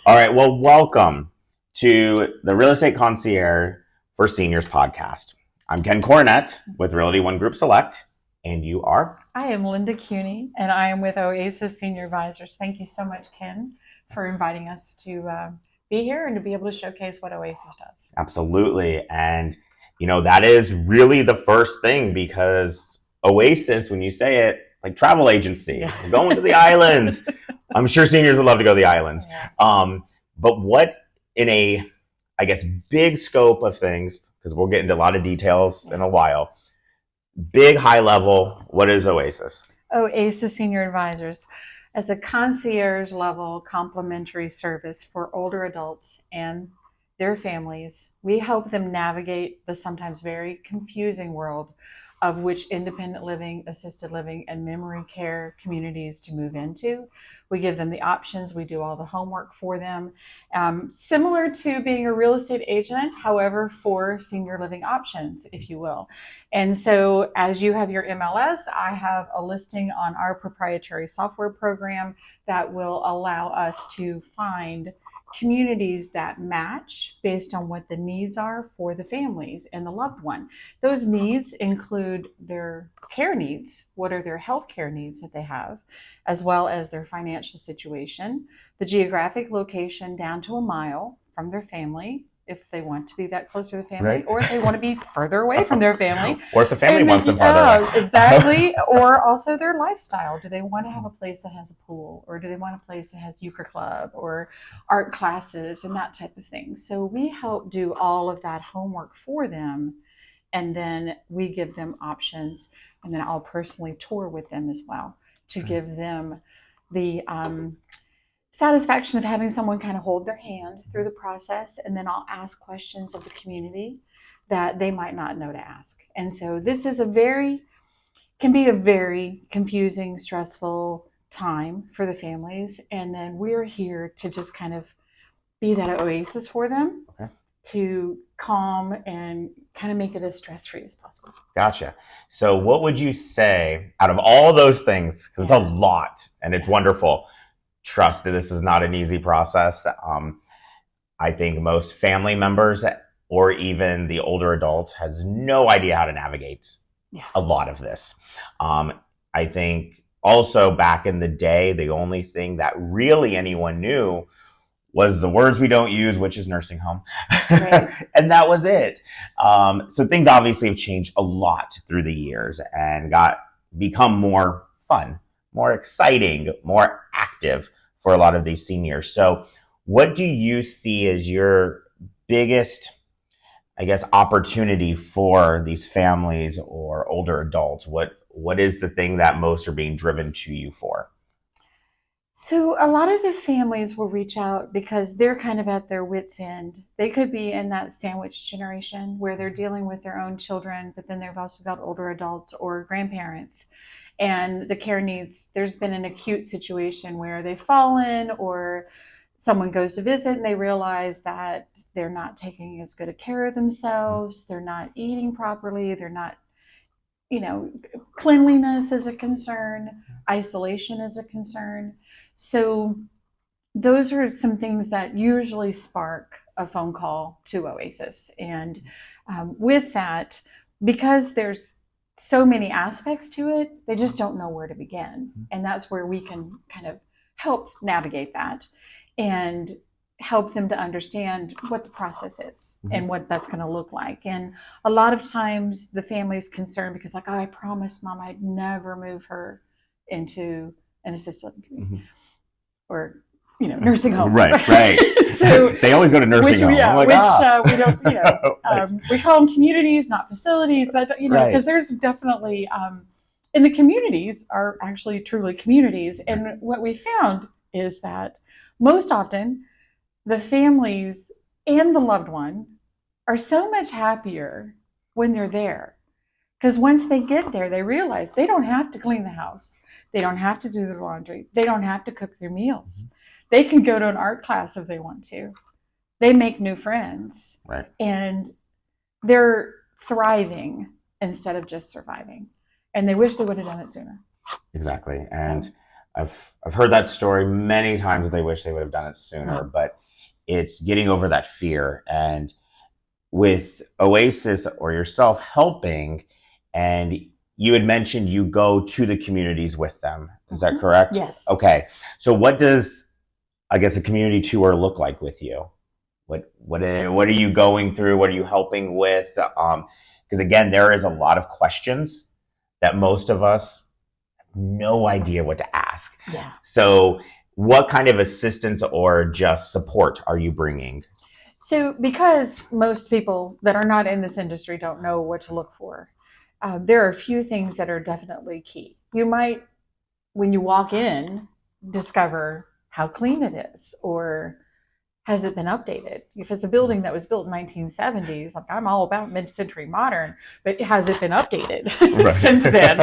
All right. Well, welcome to the Real Estate Concierge for Seniors podcast. I'm Ken Cornett with Realty One Group Select, and you are? I am Linda Cuny, and I am with Oasis Senior Advisors. Thank you so much, Ken, for inviting us to be here and to be able to showcase what Oasis does. Absolutely. And, that is really the first thing, because Oasis, when you say it, it's like travel agency. Yeah. We're going to the islands. I'm sure seniors would love to go to the islands. Yeah. But what in a, big scope of things, because we'll get into a lot of details in a while, big high level, what is Oasis? Oasis Senior Advisors as a concierge level complimentary service for older adults and their families. We help them navigate the sometimes very confusing world of which independent living, assisted living, and memory care communities to move into. We give them the options. We do all the homework for them. Similar to being a real estate agent, however, for senior living options, if you will. And so as you have your MLS, I have a listing on our proprietary software program that will allow us to find communities that match based on what the needs are for the families and the loved one. Those needs include their care needs, what are their health care needs that they have, as well as their financial situation, the geographic location down to a mile from their family, if they want to be that close to the family, right, or if they want to be further away from their family. Or if the family wants them farther away. Exactly. Or also their lifestyle. Do they want to have a place that has a pool, or do they want a place that has euchre club or art classes and that type of thing? So we help do all of that homework for them, and then we give them options, and then I'll personally tour with them as well to give them the satisfaction of having someone kind of hold their hand through the process, and then I'll ask questions of the community that they might not know to ask. And so this is can be a very confusing, stressful time for the families, and then we're here to just kind of be that oasis for them. Okay. To calm and kind of make it as stress-free as possible. Gotcha. So what would you say out of all those things, because it's a lot and it's wonderful, trust that this is not an easy process. I think most family members or even the older adult has no idea how to navigate a lot of this. I think also back in the day, the only thing that really anyone knew was the words we don't use, which is nursing home. Right. And that was it. So things obviously have changed a lot through the years and become more fun, more exciting, more active for a lot of these seniors. So what do you see as your biggest, opportunity for these families or older adults? What is the thing that most are being driven to you for? So a lot of the families will reach out because they're kind of at their wits' end. They could be in that sandwich generation where they're dealing with their own children, but then they've also got older adults or grandparents. And the care needs, there's been an acute situation where they've fallen, or someone goes to visit and they realize that they're not taking as good a care of themselves. They're not eating properly. They're not, cleanliness is a concern. Isolation is a concern. So those are some things that usually spark a phone call to Oasis. And with that, because there's so many aspects to it, they just don't know where to begin. And that's where we can kind of help navigate that and help them to understand what the process is and what that's going to look like. And a lot of times the family's concerned because I promised Mom I'd never move her into an assisted living community or nursing home. Right. So they always go to nursing home. Yeah, we don't. Right. We call them communities, not facilities. Because there's definitely, and the communities are actually truly communities. And what we found is that most often the families and the loved one are so much happier when they're there. Because once they get there, they realize they don't have to clean the house. They don't have to do their laundry. They don't have to cook their meals. They can go to an art class if they want to. They make new friends. Right. And they're thriving instead of just surviving. And they wish they would have done it sooner. Exactly. And I've heard that story many times. They wish they would have done it sooner, but it's getting over that fear. And with Oasis or yourself helping, and you had mentioned you go to the communities with them. Is that correct? Yes. Okay. So what does, I guess, a community tour look like with you? What are you going through? What are you helping with? Because again, there is a lot of questions that most of us have no idea what to ask. Yeah. So what kind of assistance or just support are you bringing? So, because most people that are not in this industry don't know what to look for, there are a few things that are definitely key. You might, when you walk in, discover how clean it is, or has it been updated? If it's a building that was built in 1970s, like I'm all about mid-century modern, but has it been updated since then?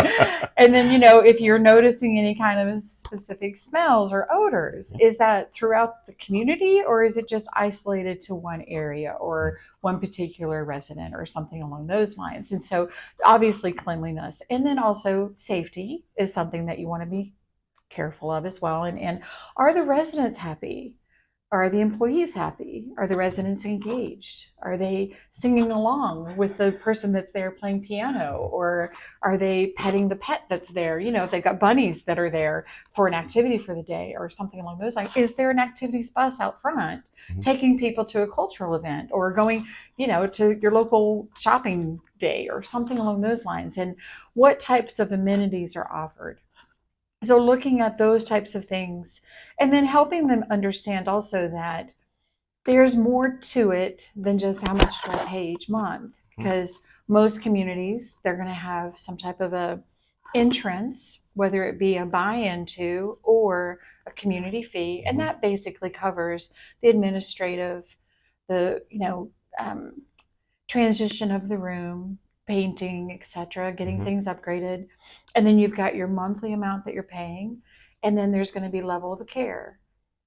And then, if you're noticing any kind of specific smells or odors, is that throughout the community, or is it just isolated to one area or one particular resident or something along those lines? And so obviously cleanliness, and then also safety is something that you want to be careful of as well. And are the residents happy? Are the employees happy? Are the residents engaged? Are they singing along with the person that's there playing piano? Or are they petting the pet that's there? If they've got bunnies that are there for an activity for the day or something along those lines. Is there an activities bus out front taking people to a cultural event or going, to your local shopping day or something along those lines? And what types of amenities are offered? So looking at those types of things and then helping them understand also that there's more to it than just how much do I pay each month, because most communities, they're going to have some type of a entrance, whether it be a buy-in to or a community fee, and that basically covers the administrative, the transition of the room, painting, etc., getting things upgraded. And then you've got your monthly amount that you're paying. And then there's going to be level of care.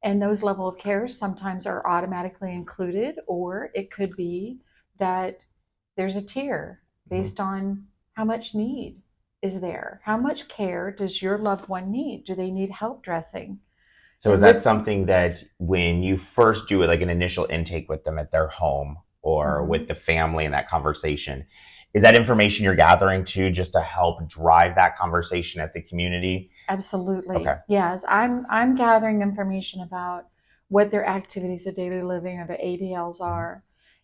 And those level of cares sometimes are automatically included, or it could be that there's a tier based on how much need is there. How much care does your loved one need? Do they need help dressing? So is that something that when you first do like an initial intake with them at their home or with the family in that conversation, is that information you're gathering too, just to help drive that conversation at the community? Absolutely. Okay. Yes, I'm gathering information about what their activities of daily living or the ADLs are,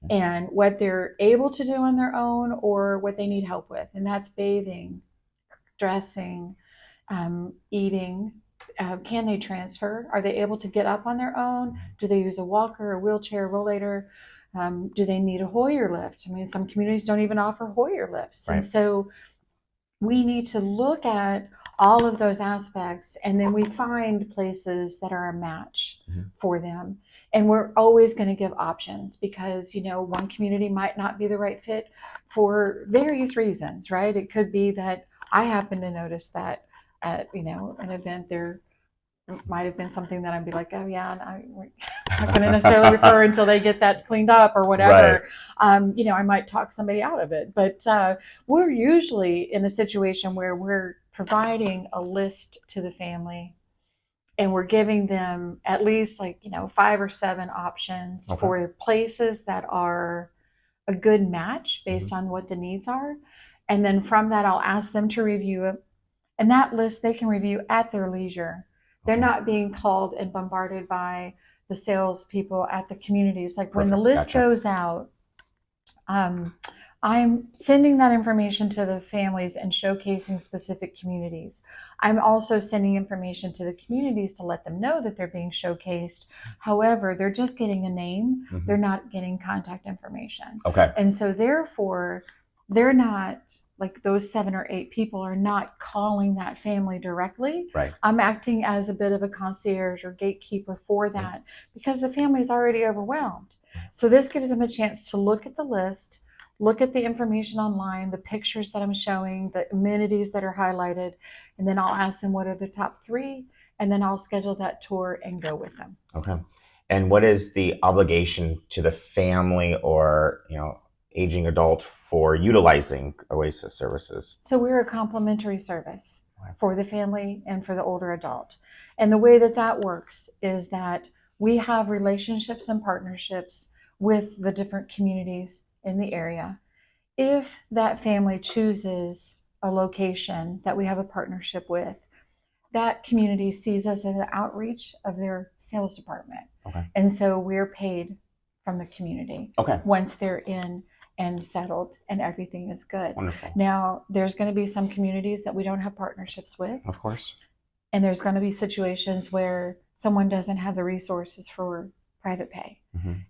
and what they're able to do on their own or what they need help with, and that's bathing, dressing, eating. Can they transfer? Are they able to get up on their own? Do they use a walker, a wheelchair, a rollator? Do they need a Hoyer lift? I mean, some communities don't even offer Hoyer lifts. Right. And so we need to look at all of those aspects, and then we find places that are a match for them. And we're always going to give options because, one community might not be the right fit for various reasons, right? It could be that I happen to notice that at, an event there might have been something that I'd be like, oh yeah, we're not going to necessarily refer until they get that cleaned up or whatever. Right. I might talk somebody out of it, but we're usually in a situation where we're providing a list to the family and we're giving them at least 5 or 7 options for places that are a good match based on what the needs are. And then from that, I'll ask them to review it. And that list they can review at their leisure. They're not being called and bombarded by the salespeople at the communities. Like when the list goes out, I'm sending that information to the families and showcasing specific communities. I'm also sending information to the communities to let them know that they're being showcased. However, they're just getting a name. They're not getting contact information. Okay. And so therefore, they're not, like those 7 or 8 people are not calling that family directly. Right. I'm acting as a bit of a concierge or gatekeeper for that because the family's already overwhelmed. So this gives them a chance to look at the list, look at the information online, the pictures that I'm showing, the amenities that are highlighted, and then I'll ask them what are the top 3, and then I'll schedule that tour and go with them. Okay. And what is the obligation to the family or, aging adult for utilizing Oasis services? So we're a complimentary service. for the family and for the older adult. And the way that that works is that we have relationships and partnerships with the different communities in the area. If that family chooses a location that we have a partnership with, that community sees us as an outreach of their sales department. Okay. And so we're paid from the community once they're in and settled and everything is good. Wonderful. Now, there's going to be some communities that we don't have partnerships with. Of course. And there's going to be situations where someone doesn't have the resources for private pay.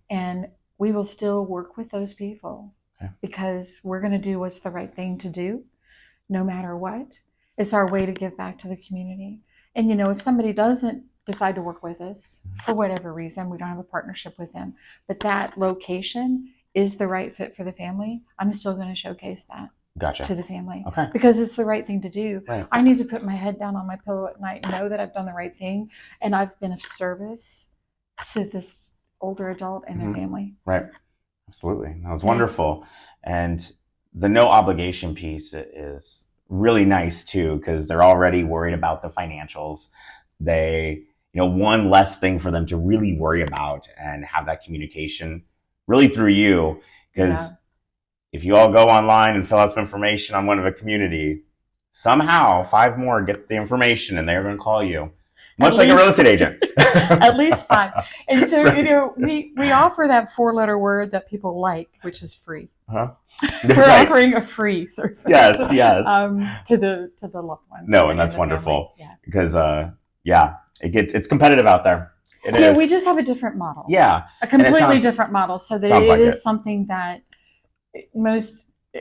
And we will still work with those people because we're going to do what's the right thing to do no matter what. It's our way to give back to the community. And, if somebody doesn't decide to work with us for whatever reason, we don't have a partnership with them, but that location is the right fit for the family, I'm still going to showcase that to the family because it's the right thing to do. Right. I need to put my head down on my pillow at night and know that I've done the right thing and I've been of service to this older adult and their family. Right. Absolutely. That was wonderful. And the no obligation piece is really nice too, because they're already worried about the financials. They, one less thing for them to really worry about and have that communication really through you. Because if you all go online and fill out some information on one of a community, somehow 5 more get the information and they're going to call you. Much like a real estate agent. At least 5. And so, we offer that 4-letter word that people like, which is free. We're offering a free service. Yes. To the loved ones. No, and that's wonderful. Because it's competitive out there. It is. We just have a different model. Yeah. A completely different model. So that it is something that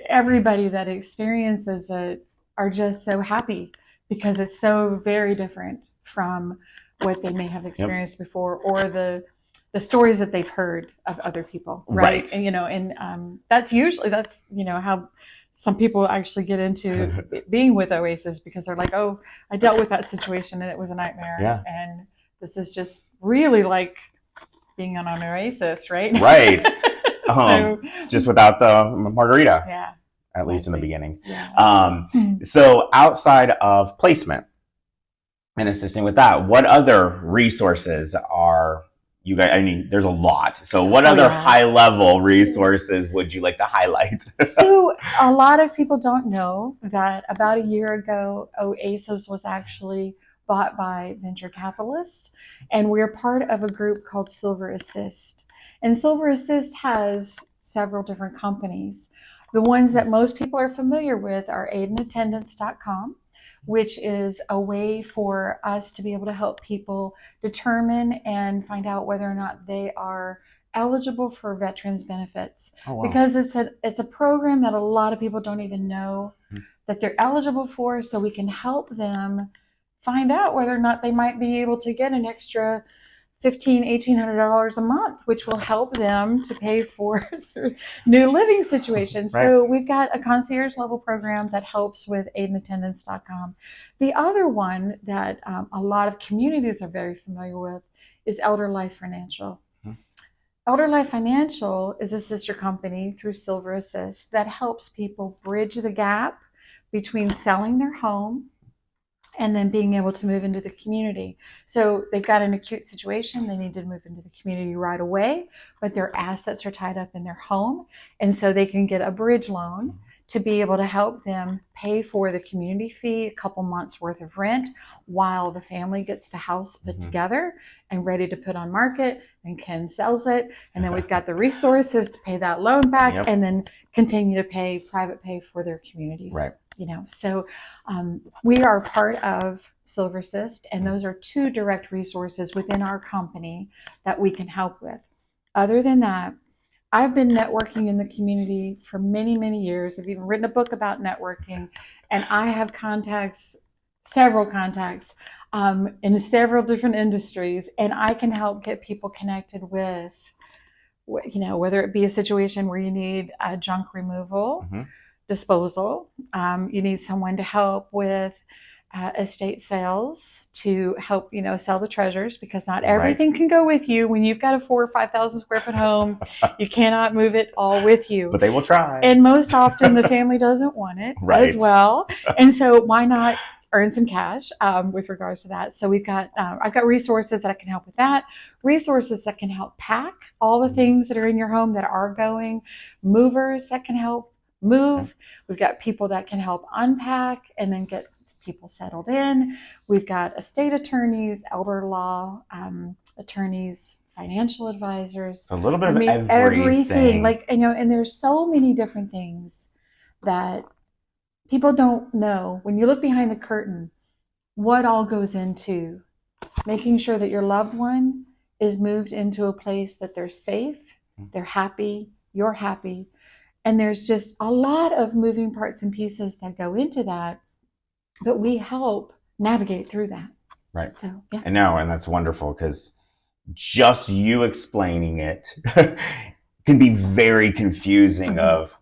everybody that experiences it are just so happy because it's so very different from what they may have experienced before or the stories that they've heard of other people. Right. And, that's usually how some people actually get into being with Oasis because they're like, oh, I dealt with that situation and it was a nightmare. Yeah. And this is just really like being on an Oasis, right? Right. Just without the margarita. Yeah. At least in the beginning. Yeah. So outside of placement and assisting with that, what other resources are you guys? I mean, there's a lot. So what other high level resources would you like to highlight? So a lot of people don't know that about a year ago, Oasis was actually bought by venture capitalists. And we're part of a group called Silver Assist. And Silver Assist has several different companies. The ones that most people are familiar with are aidandattendance.com, which is a way for us to be able to help people determine and find out whether or not they are eligible for veterans benefits. Oh, wow. Because it's a program that a lot of people don't even know that they're eligible for, so we can help them find out whether or not they might be able to get an extra $1,800 a month, which will help them to pay for their new living situation. Right. So we've got a concierge level program that helps with aidandattendance.com. The other one that a lot of communities are very familiar with is Elder Life Financial. Elder Life Financial is a sister company through Silver Assist that helps people bridge the gap between selling their home and then being able to move into the community. So they've got an acute situation. They need to move into the community right away, but their assets are tied up in their home. And so they can get a bridge loan to be able to help them pay for the community fee, a couple months worth of rent, while the family gets the house put together and ready to put on market, and Ken sells it. And then we've got the resources to pay that loan back and then continue to pay private pay for their community. Right. So we are part of Silver Assist, and those are 2 direct resources within our company that we can help with. Other than that, I've been networking in the community for many, many years. I've even written a book about networking, and I have several contacts in several different industries, and I can help get people connected with, whether it be a situation where you need junk removal, disposal, you need someone to help with estate sales to help sell the treasures, because not everything can go with you. When you've got a 4,000 or 5,000 square foot home, you cannot move it all with you, but they will try, and most often the family doesn't want it as well. And so why not earn some cash with regards to that. So we've got I've got resources that can help with that, resources that can help pack all the things that are in your home that are going, movers that can help move. We've got people that can help unpack and then get people settled in. We've got estate attorneys, elder law attorneys, financial advisors. So a little bit I of mean, everything. Like, you know, and there's so many different things that people don't know. When you look behind the curtain, what all goes into making sure that your loved one is moved into a place that they're safe, they're happy, you're happy. And there's just a lot of moving parts and pieces that go into that, but we help navigate through that. Right. So, yeah. I know, and that's wonderful because just you explaining it can be very confusing of,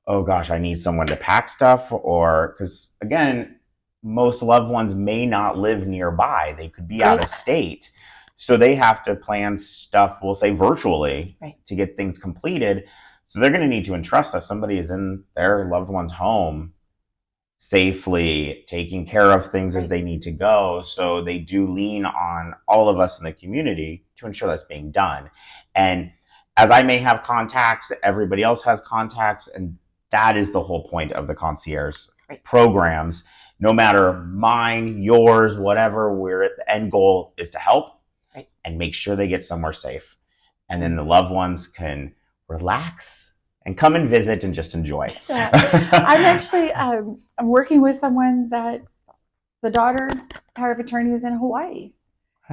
oh gosh, I need someone to pack stuff, or because again, most loved ones may not live nearby. They could be out of state. So they have to plan stuff, we'll say virtually, to get things completed. So they're going to need to entrust us. Somebody is in their loved one's home safely, taking care of things as they need to go. So they do lean on all of us in the community to ensure that's being done. And as I may have contacts, everybody else has contacts, and that is the whole point of the concierge programs. No matter mine, yours, whatever, the end goal is to help and make sure they get somewhere safe. And then the loved ones can relax and come and visit and just enjoy. I'm actually I'm working with someone that the daughter power of attorney is in Hawaii.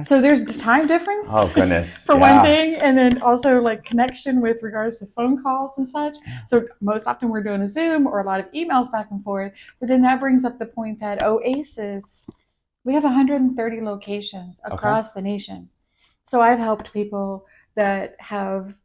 So there's time difference. Oh goodness. For one thing, and then also like connection with regards to phone calls and such. So most often we're doing a Zoom or a lot of emails back and forth. But then that brings up the point that Oasis, we have 130 locations across the nation. So I've helped people that have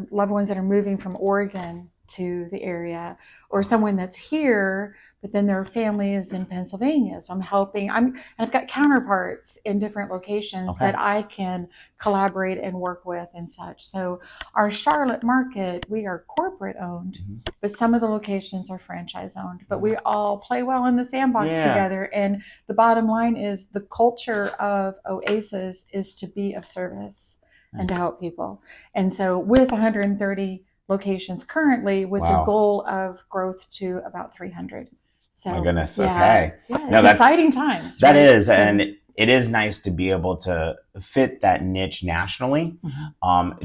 loved ones that are moving from Oregon to the area, or someone that's here, but then their family is in Pennsylvania. So I'm helping. I've got counterparts in different locations that I can collaborate and work with and such. So our Charlotte market, we are corporate owned, but some of the locations are franchise owned. But we all play well in the sandbox together. And the bottom line is the culture of Oasis is to be of service and to help people. And so with 130 locations currently, with the goal of growth to about 300. So, my goodness. Okay. Yeah, no, that's exciting times. That is, and it is nice to be able to fit that niche nationally.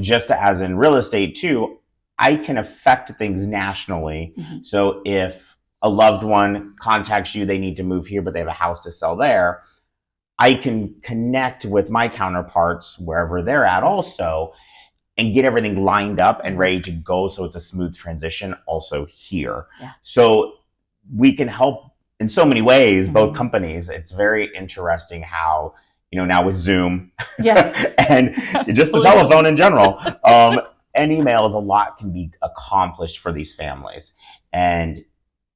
Just as in real estate too, I can affect things nationally. So if a loved one contacts you, they need to move here, but they have a house to sell there, I can connect with my counterparts wherever they're at also and get everything lined up and ready to go so it's a smooth transition also here. So we can help in so many ways, both companies. It's very interesting how, you know, now with Zoom and just the telephone in general, and emails, a lot can be accomplished for these families. And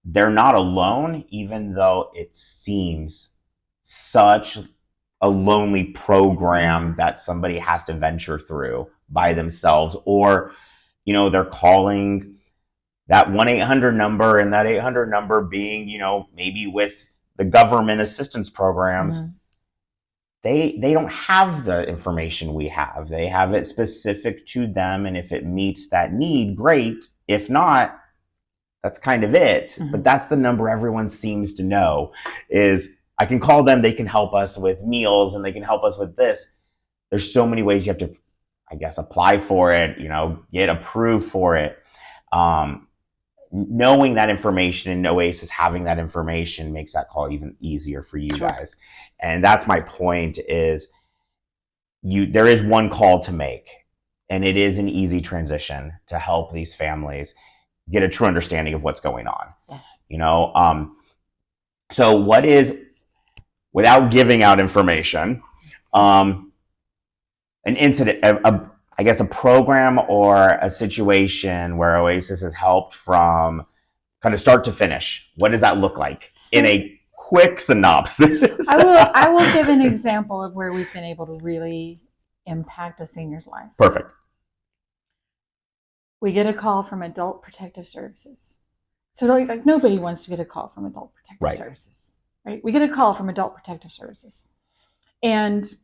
they're not alone, even though it seems such a lonely program that somebody has to venture through by themselves, or, you know, they're calling that 1-800 number, and that 800 number being, you know, maybe with the government assistance programs, they don't have the information we have. They have it specific to them, and if it meets that need, great. If not, that's kind of it. But that's the number everyone seems to know is I can call them, they can help us with meals, and they can help us with this. There's so many ways you have to, I guess, apply for it, you know, get approved for it. Knowing that information and Oasis having that information makes that call even easier for you guys. And that's my point is there is one call to make, and it is an easy transition to help these families get a true understanding of what's going on. You know, so what is, without giving out information, an incident, I guess a program or a situation where Oasis has helped from kind of start to finish. What does that look like in a quick synopsis? I will give an example of where we've been able to really impact a senior's life. Perfect. We get a call from Adult Protective Services. So like nobody wants to get a call from Adult Protective Services. right? We get a call from Adult Protective Services. And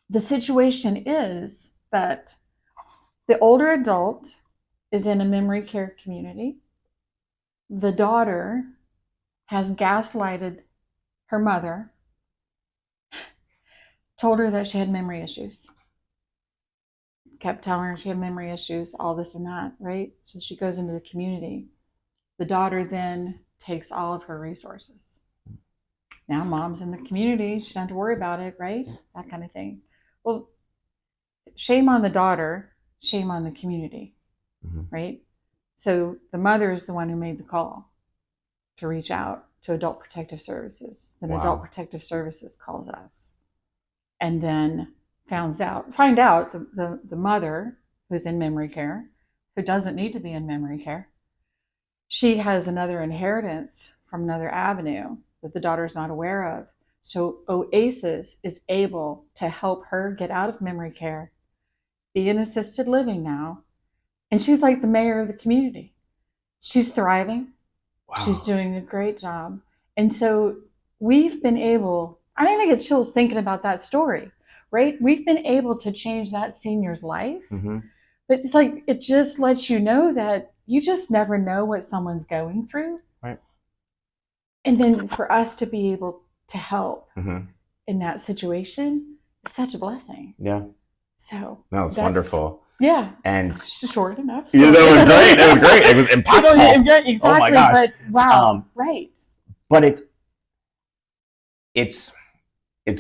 the situation is that the older adult is in a memory care community. The daughter has gaslighted her mother, told her that she had memory issues, kept telling her she had memory issues, all this and that, right? So she goes into the community. The daughter then takes all of her resources. Now mom's in the community, she doesn't have to worry about it, right? That kind of thing. Well, shame on the daughter, shame on the community, right? So the mother is the one who made the call to reach out to Adult Protective Services. Then Adult Protective Services calls us, and then find out the mother, who's in memory care, who doesn't need to be in memory care, she has another inheritance from another avenue that the daughter's not aware of. So Oasis is able to help her get out of memory care, be in assisted living now, and she's like the mayor of the community. She's thriving. Wow. She's doing a great job. And so we've been able, I don't even get chills thinking about that story, right? We've been able to change that senior's life. But it's like, it just lets you know that you just never know what someone's going through. Right. And then for us to be able to help in that situation is such a blessing. Yeah. So no, it's wonderful. Yeah. And short enough. Yeah, that was great. It was great. It was impactful. Exactly. Oh my gosh. But wow. Right. But it's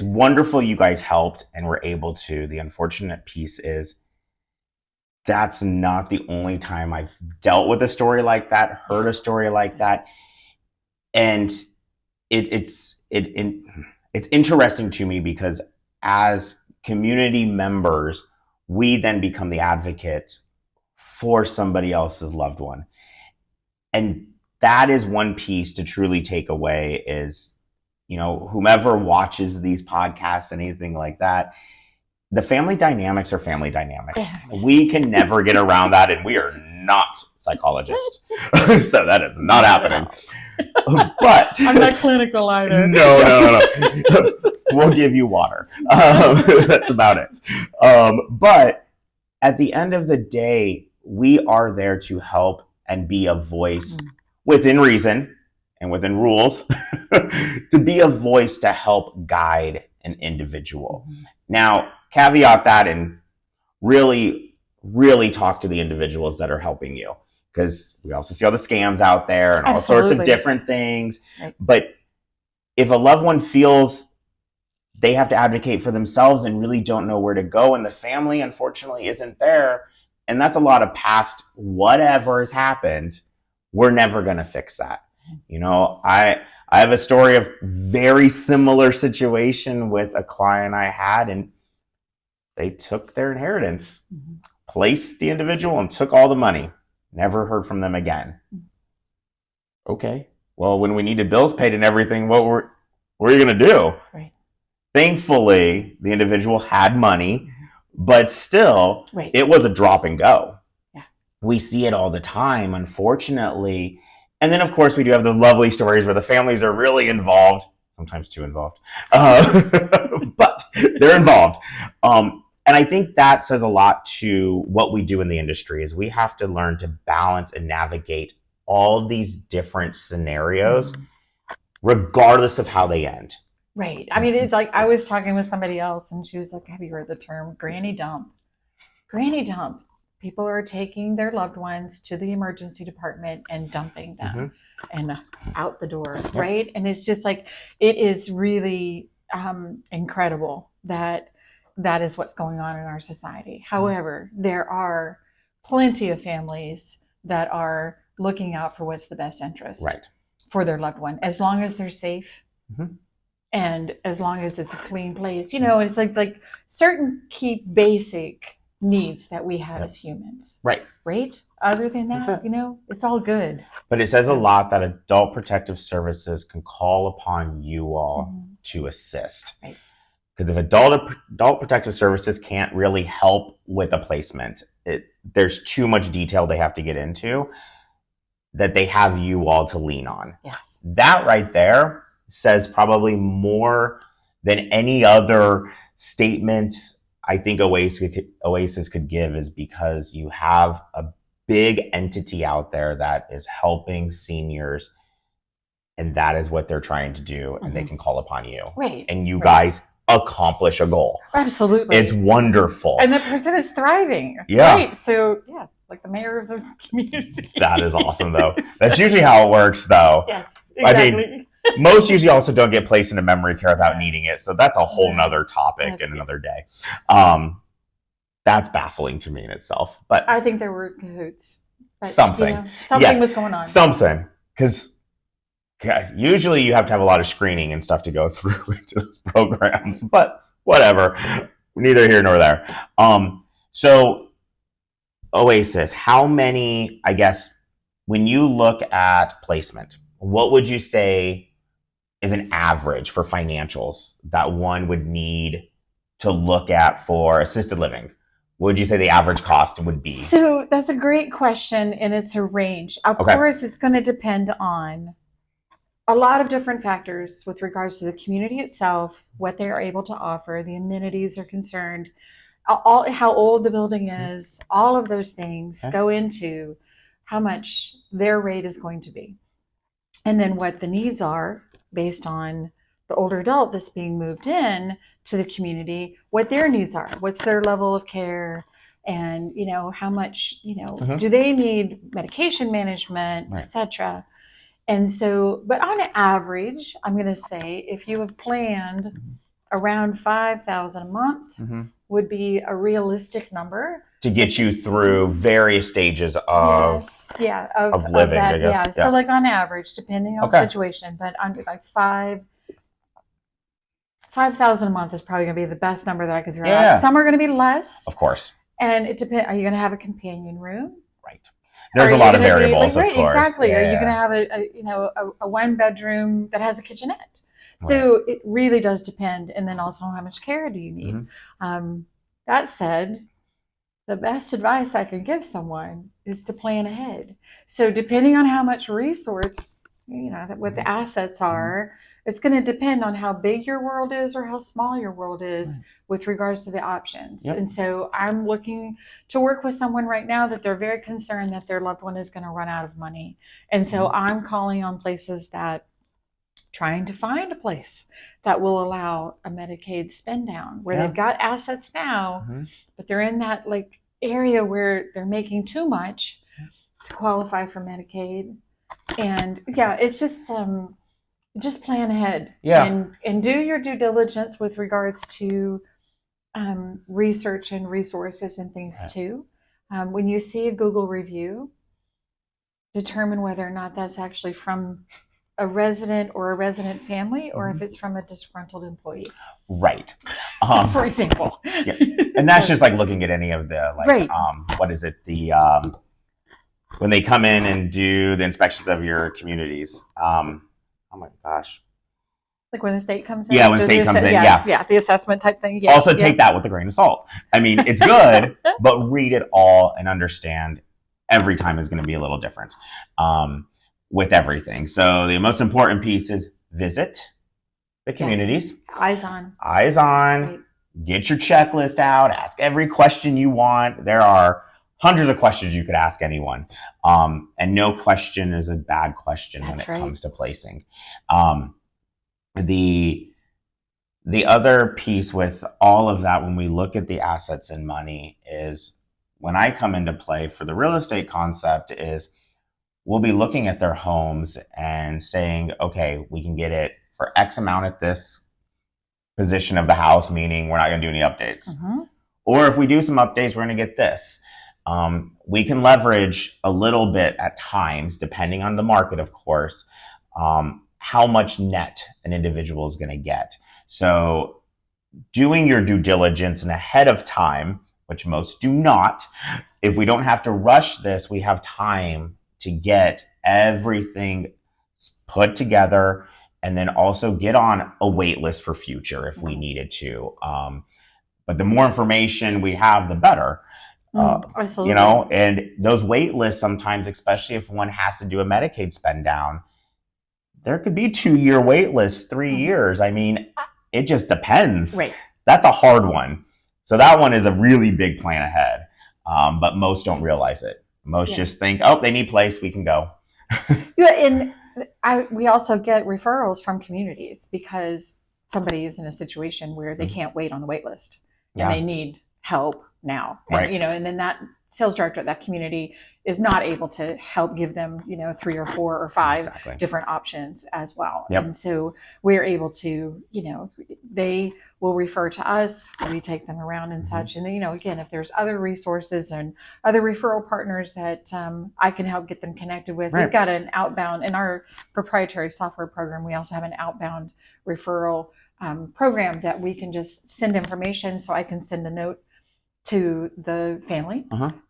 wonderful you guys helped and were able to. The unfortunate piece is that's not the only time I've dealt with a story like that, heard a story like that. And it's interesting to me because as community members, we then become the advocate for somebody else's loved one. And that is one piece to truly take away is, whomever watches these podcasts, anything like that, the family dynamics are family dynamics. Yes. We can never get around that, and we are not psychologists. So that is not happening. But I'm not clinical either. No. We'll give you water. That's about it. But at the end of the day, we are there to help and be a voice within reason and within rules to be a voice to help guide an individual. Now, caveat that and really, really talk to the individuals that are helping you, because we also see all the scams out there and all sorts of different things. Right. But if a loved one feels they have to advocate for themselves and really don't know where to go, and the family, unfortunately, isn't there, and that's a lot of past whatever has happened, we're never going to fix that. I have a story of very similar situation with a client I had, and they took their inheritance, placed the individual, and took all the money. Never heard from them again. Okay. Well, when we needed bills paid and everything, what were you going to do? Right. Thankfully, the individual had money, but still, it was a drop and go. Yeah. We see it all the time, unfortunately. And then, of course, we do have the lovely stories where the families are really involved, sometimes too involved, but they're involved. And I think that says a lot to what we do in the industry is we have to learn to balance and navigate all these different scenarios, regardless of how they end. Right. I mean, it's like I was talking with somebody else and she was like, have you heard the term granny dump? Granny dump. People are taking their loved ones to the emergency department and dumping them and out the door, right? And it's just like, it is really incredible that is what's going on in our society. However, there are plenty of families that are looking out for what's the best interest for their loved one, as long as they're safe and as long as it's a clean place. It's like certain key basic needs that we have as humans. Right. Other than that, it's all good. But it says a lot that Adult Protective Services can call upon you all to assist. Right. Because if Adult Protective Services can't really help with a placement, there's too much detail they have to get into, that they have you all to lean on. Yes. That right there says probably more than any other statement I think Oasis could give, is because you have a big entity out there that is helping seniors, and that is what they're trying to do, and they can call upon you. Right. And you guys accomplish a goal. Absolutely. It's wonderful. And the person is thriving. Yeah. Right. So, yeah, like the mayor of the community. That is awesome, though. That's usually how it works, though. Yes, exactly. I mean, most usually also don't get placed into memory care without needing it. So that's a whole nother topic in another day. That's baffling to me in itself. But I think there were cahoots. But, something. Something was going on. Something. Because usually you have to have a lot of screening and stuff to go through into those programs. But whatever. Neither here nor there. So Oasis, how many, I guess, when you look at placement, what would you say is an average for financials that one would need to look at for assisted living? What would you say the average cost would be? So that's a great question, and it's a range. Of course, it's going to depend on a lot of different factors with regards to the community itself, what they are able to offer, the amenities are concerned, how old the building is, all of those things go into how much their rate is going to be. And then what the needs are based on the older adult that's being moved in to the community, what their needs are, what's their level of care, and how much do they need medication management, etc. And so, but on average, I'm going to say if you have planned around $5,000 a month would be a realistic number to get you through various stages of living. I guess. So like on average, depending on the situation, but under like $5,000 a month is probably going to be the best number that I could throw out. Some are going to be less, of course, and it depends. Are you going to have a companion room? Right. There's a lot of variables, of course. Exactly. Are you going to have a one bedroom that has a kitchenette? So it really does depend, and then also how much care do you need. That said, the best advice I can give someone is to plan ahead. So depending on how much resource, what the assets are, it's going to depend on how big your world is or how small your world is with regards to the options. And so I'm looking to work with someone right now that they're very concerned that their loved one is going to run out of money. And so I'm calling on places trying to find a place that will allow a Medicaid spend down where they've got assets now, but they're in that area where they're making too much to qualify for Medicaid. And it's just plan ahead and do your due diligence with regards to research and resources and things too. When you see a Google review, determine whether or not that's actually from a resident or a resident family, or if it's from a disgruntled employee. Right. So, for example. And that's just like looking at any of the what is it? When they come in and do the inspections of your communities. Oh my gosh. Like when the state comes in? Yeah, when the state comes in, Yeah, the assessment type thing. Yeah, also take that with a grain of salt. I mean, it's good, but read it all and understand every time is going to be a little different with everything. So the most important piece is visit the communities. Eyes on. Eyes on. Right. Get your checklist out. Ask every question you want. There are hundreds of questions you could ask anyone. And no question is a bad question when it comes to placing. The other piece with all of that, when we look at the assets and money, is when I come into play for the real estate concept is we'll be looking at their homes and saying, okay, we can get it for X amount at this position of the house, meaning we're not going to do any updates. Or if we do some updates, we're going to get this. We can leverage a little bit at times, depending on the market, of course, how much net an individual is going to get. So doing your due diligence and ahead of time, which most do not, if we don't have to rush this, we have time to get everything put together and then also get on a wait list for future if we needed to. But the more information we have, the better. Absolutely. And those wait lists sometimes, especially if one has to do a Medicaid spend down, there could be 2-year wait list, 3 years. I mean, it just depends. Right. That's a hard one. So that one is a really big plan ahead. But most don't realize it. Most just think, oh, they need place, we can go. Yeah, and we also get referrals from communities because somebody is in a situation where they can't wait on the wait list and they need help now. Right. And, and then that sales director at that community is not able to help give them, 3 or 4 or 5 different options as well. Yep. And so we're able to, they will refer to us, we take them around and such. And then, again, if there's other resources and other referral partners that I can help get them connected with, we've got an outbound in our proprietary software program. We also have an outbound referral program that we can just send information. So I can send a note to the family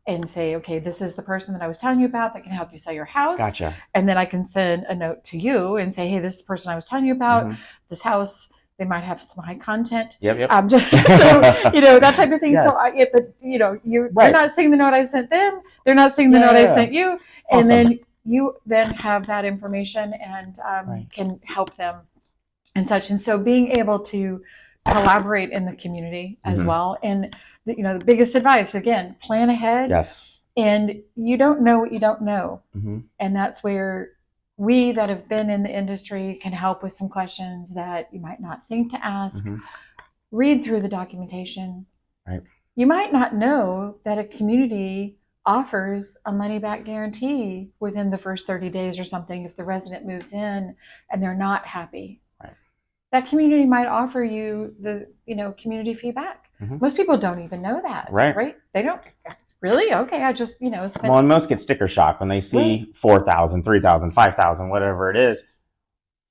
and say, okay, this is the person that I was telling you about that can help you sell your house. Gotcha. And then I can send a note to you and say, hey, this is the person I was telling you about. This house, they might have some high content. Yep. So, that type of thing. Yes. So, they're not seeing the note I sent them. They're not seeing the note I sent you. Awesome. And then you then have that information and can help them and such. And so being able to collaborate in the community as well. And the biggest advice, again, plan ahead. Yes. And you don't know what you don't know. And that's where we that have been in the industry can help with some questions that you might not think to ask. Read through the documentation. Right. You might not know that a community offers a money back guarantee within the first 30 days or something if the resident moves in and they're not happy. That community might offer you the, community feedback. Most people don't even know that, right? They don't really. Okay, I just, spent. Well, and most get sticker shock when they see 4,000, 3,000, 5,000, whatever it is.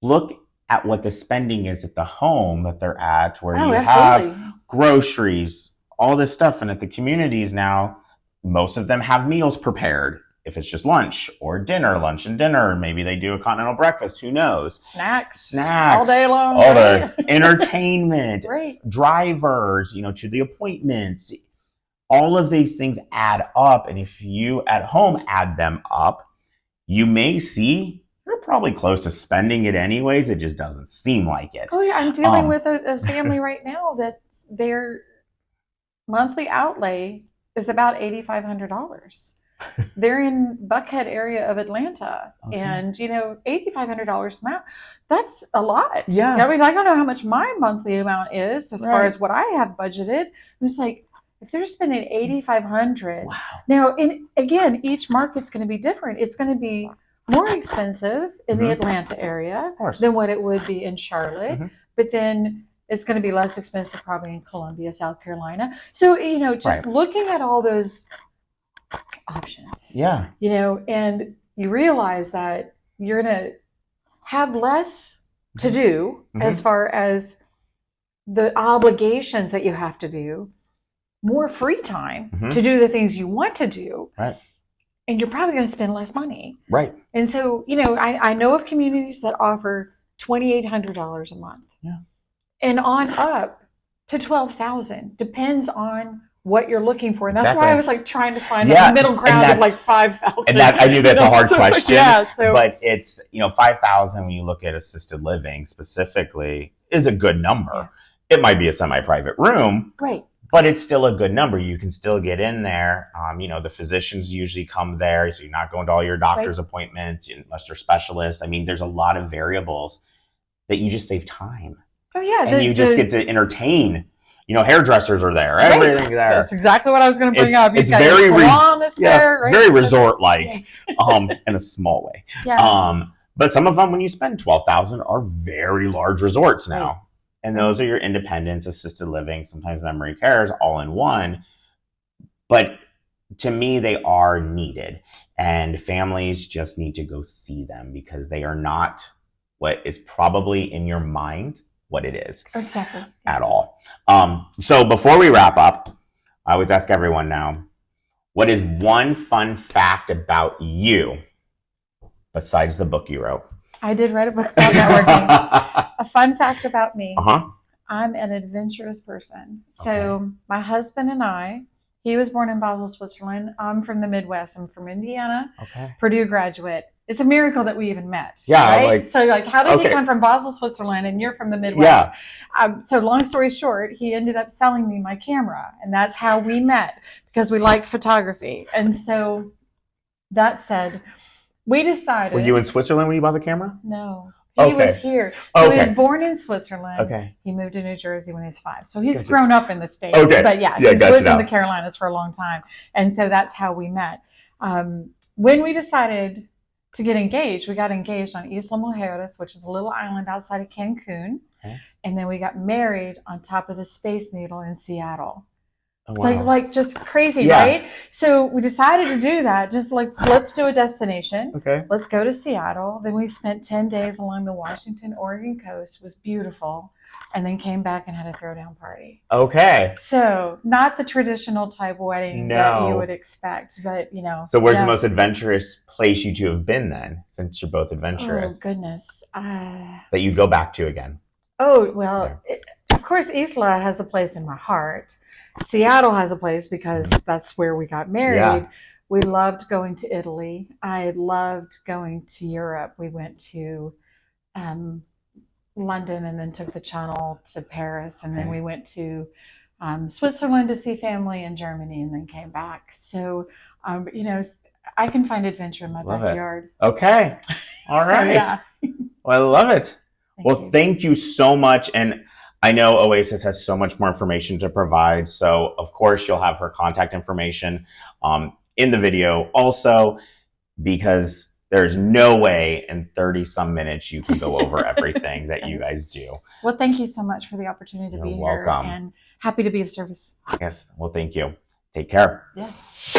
Look at what the spending is at the home that they're at, where you have groceries, all this stuff, and at the communities now, most of them have meals prepared. If it's just lunch and dinner, maybe they do a continental breakfast, who knows? Snacks. All day long. All day. Entertainment. Drivers, to the appointments. All of these things add up. And if you at home add them up, you may see you're probably close to spending it anyways. It just doesn't seem like it. Oh, yeah. I'm dealing with a family right now that their monthly outlay is about $8,500. They're in Buckhead area of Atlanta, and $8,500 amount. That's a lot. Yeah. I mean, I don't know how much my monthly amount is as far as what I have budgeted. It's like if they're spending $8,500. Wow. Now, again, each market's going to be different. It's going to be more expensive in the Atlanta area than what it would be in Charlotte, but then it's going to be less expensive probably in Columbia, South Carolina. So just looking at all those options, and you realize that you're gonna have less to do as far as the obligations that you have to do, more free time to do the things you want to do, and you're probably going to spend less money, and so I know of communities that offer $2,800 a month, and on up to $12,000, depends on what you're looking for. And that's why I was like trying to find a middle ground of like 5,000. And that, I knew that's a hard question. So, but it's, 5,000 when you look at assisted living specifically is a good number. It might be a semi-private room, but it's still a good number. You can still get in there. The physicians usually come there, so you're not going to all your doctor's appointments unless they're specialists. I mean, there's a lot of variables that you just save time. Oh yeah. And you just get to entertain. Hairdressers are there. Everything there. That's exactly what I was going to bring up. It's very very resort-like, in a small way. But some of them, when you spend $12,000, are very large resorts now, and those are your independents, assisted living, sometimes memory cares, all in one. But to me, they are needed, and families just need to go see them because they are not what is probably in your mind what it is at all. So before we wrap up, I always ask everyone now, what is one fun fact about you besides the book you wrote? I did write a book about networking. A fun fact about me. I'm an adventurous person. So my husband and I, he was born in Basel, Switzerland. I'm from the Midwest. I'm from Indiana, Purdue graduate. it's a miracle that we even met. Yeah, right? like, So like, how did he okay. come from Basel, Switzerland, and you're from the Midwest? Yeah. So long story short, he ended up selling me my camera, and that's how we met, because we like photography. And so that said, we decided. Were you in Switzerland when you bought the camera? No. He was here. So he was born in Switzerland. Okay. He moved to New Jersey when he was 5. So he's Gotcha. grown up in the States. Okay. But yeah, he's lived in the Carolinas for a long time. And so that's how we met. When we decided to get engaged, we got engaged on Isla Mujeres, which is a little island outside of Cancun. Okay. And then we got married on top of the Space Needle in Seattle. Oh, wow. Like just crazy, right? So we decided to do that. Just like, let's do a destination. Okay. Let's go to Seattle. Then we spent 10 days along the Washington, Oregon coast. It was beautiful. And then came back and had a throwdown party. Okay. So not the traditional type wedding that you would expect, but you know. So where's the most adventurous place you two have been then, since you're both adventurous? Oh, goodness. That you'd go back to again? Oh, well, of course, Isla has a place in my heart. Seattle has a place because that's where we got married. Yeah. We loved going to Italy. I loved going to Europe. We went to London and then took the Channel to Paris. And then we went to Switzerland to see family in Germany and then came back. So, you know, I can find adventure in my backyard. Okay. All right. So, yeah. Well, I love it. Thank you so much. And I know Oasis has so much more information to provide. So, of course, you'll have her contact information in the video also, because there's no way in 30-some minutes you can go over everything that you guys do. Well, thank you so much for the opportunity to be here. And happy to be of service. Yes. Well, thank you. Take care. Yes.